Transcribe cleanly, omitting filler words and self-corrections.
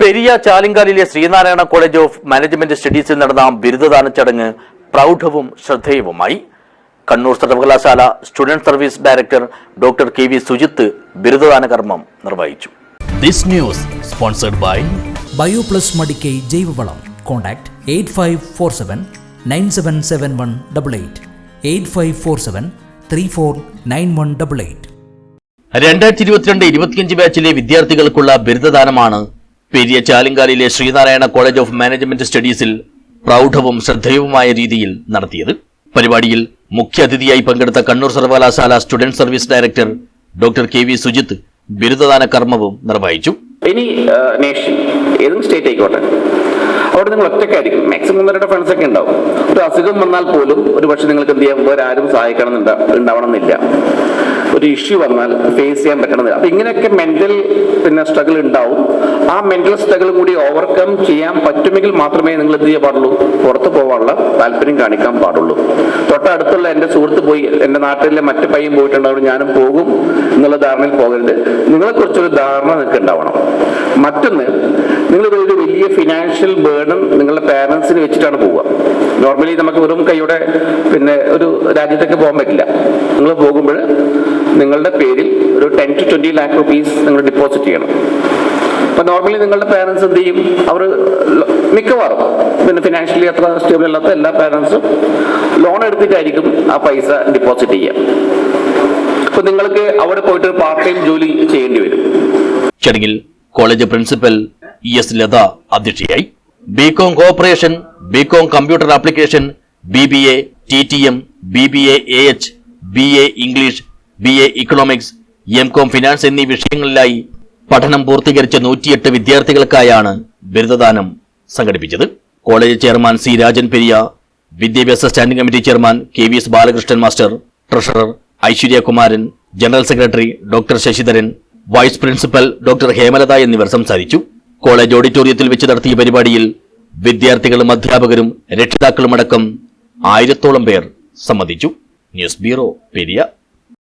പെരിയ ചാലിങ്കാലിലെ Sree Narayana college of management സ്റ്റഡീസിൽ നടന്ന ബിരുദദാന ചടങ്ങ് പ്രൗഢവും ശ്രദ്ധേയവുമായി. കണ്ണൂർ സർവകലാശാല student service director doctor K V Sujith ബിരുദദാന കർമ്മം നിർവഹിച്ചു. This news sponsored by BioPlus Madikkai ജൈവവളം. Contact 8547 977188 8547 349188. 2022-25 ബാച്ചിലെ വിദ്യാർത്ഥികൾക്കുള്ള ബിരുദദാനമാണ് പെരിയ ചാലിങ്കാലിലെ ശ്രീനാരായണ കോളേജ് ഓഫ് മാനേജ്മെന്റ് സ്റ്റഡീസിൽ പ്രൗഢവും ശ്രദ്ധേയവുമായ രീതിയിൽ നടത്തിയത്. പരിപാടിയിൽ മുഖ്യാതിഥിയായി പങ്കെടുത്ത കണ്ണൂർ സർവകലാശാല student service director doctor K V Sujith ബിരുദദാന കർമ്മവും നിർവഹിച്ചു. എനി നേഷൻ ഏതും സ്റ്റേറ്റ് ആയിക്കോട്ടെ, അവിടെ നിങ്ങൾ ഒറ്റയ്ക്കായിരിക്കും. മാക്സിമം അവരുടെ ഫ്രണ്ട്സ് ഒക്കെ ഉണ്ടാവും. ഒരു അസുഖം വന്നാൽ പോലും ഒരു പക്ഷെ നിങ്ങൾക്ക് എന്ത് ചെയ്യാൻ വേറാരും സഹായിക്കണം ഉണ്ടാവണമെന്നില്ല. ഒരു ഇഷ്യൂ വന്നാൽ ഫേസ് ചെയ്യാൻ പറ്റണമെന്നില്ല. അപ്പൊ ഇങ്ങനെയൊക്കെ മെന്റൽ സ്ട്രഗിൾ ഉണ്ടാവും. ആ മെന്റൽ സ്ട്രഗിൾ കൂടി ഓവർകം ചെയ്യാൻ പറ്റുമെങ്കിൽ മാത്രമേ നിങ്ങൾ എന്ത് ചെയ്യാൻ പാടുള്ളൂ, പുറത്ത് പോകാനുള്ള താല്പര്യം കാണിക്കാൻ പാടുള്ളൂ. തൊട്ടടുത്തുള്ള എൻ്റെ സുഹൃത്ത് പോയി, എൻ്റെ നാട്ടിലെ മറ്റു പയ്യൻ പോയിട്ടുണ്ടാവും, ഞാനും പോകും എന്നുള്ള ധാരണയിൽ പോകരുത്. നിങ്ങളെക്കുറിച്ചൊരു ധാരണ നിങ്ങൾക്ക് ഉണ്ടാവണം. മറ്റൊന്ന്, നിങ്ങളൊരു വലിയ ഫിനാൻഷ്യൽ ബേർഡൻ നിങ്ങളുടെ പാരൻസിന് വെച്ചിട്ടാണ് പോവുക. നോർമലി നമുക്ക് വെറും കൈയുടെ ഒരു രാജ്യത്തേക്ക് പോകാൻ പറ്റില്ല. നിങ്ങൾ പോകുമ്പോൾ നിങ്ങളുടെ പേരിൽ ഒരു 10 to 20 lakh rupees നിങ്ങൾ ഡെപ്പോസിറ്റ് ചെയ്യണം. അപ്പൊ നോർമലി നിങ്ങളുടെ പാരൻസ് എന്ത് ചെയ്യും, അവർ മിക്കവാറും ഫിനാൻഷ്യലി അത്ര സ്റ്റേബിൾ അല്ലാത്ത എല്ലാ പാരൻസും ലോൺ എടുത്തിട്ടായിരിക്കും ആ പൈസ ഡെപ്പോസിറ്റ് ചെയ്യുക. അപ്പൊ നിങ്ങൾക്ക് അവിടെ പോയിട്ട് ഒരു പാർട്ട് ടൈം ജോലി ചെയ്യേണ്ടി വരും. ചടങ്ങിൽ കോളേജ് പ്രിൻസിപ്പൽ ES ലത അധ്യക്ഷയായി. BCom corporation, BCom computer application, BBA, TTM, BBA AH, BA English, BA economics, MCOM finance എന്നീ വിഷയങ്ങളിലായി പഠനം പൂർത്തീകരിച്ച 108 വിദ്യാർത്ഥികൾക്കായാണ് ബിരുദദാനം സംഘടിപ്പിച്ചത്. College chairman C. Rajan Periya, വിദ്യാഭ്യാസ standing committee chairman KVS Balakrishnan master, treasurer Aishwarya Kumaran, general secretary doctor Sasidharan, vice principal doctor Hemalatha എന്നിവർ സംസാരിച്ചു. കോളേജ് ഓഡിറ്റോറിയത്തിൽ വെച്ച് നടത്തിയ പരിപാടിയിൽ വിദ്യാർത്ഥികളും അധ്യാപകരും രക്ഷിതാക്കളുമടക്കം 1000-ഓളം പേർ സംബന്ധിച്ചു. News bureau, Periya.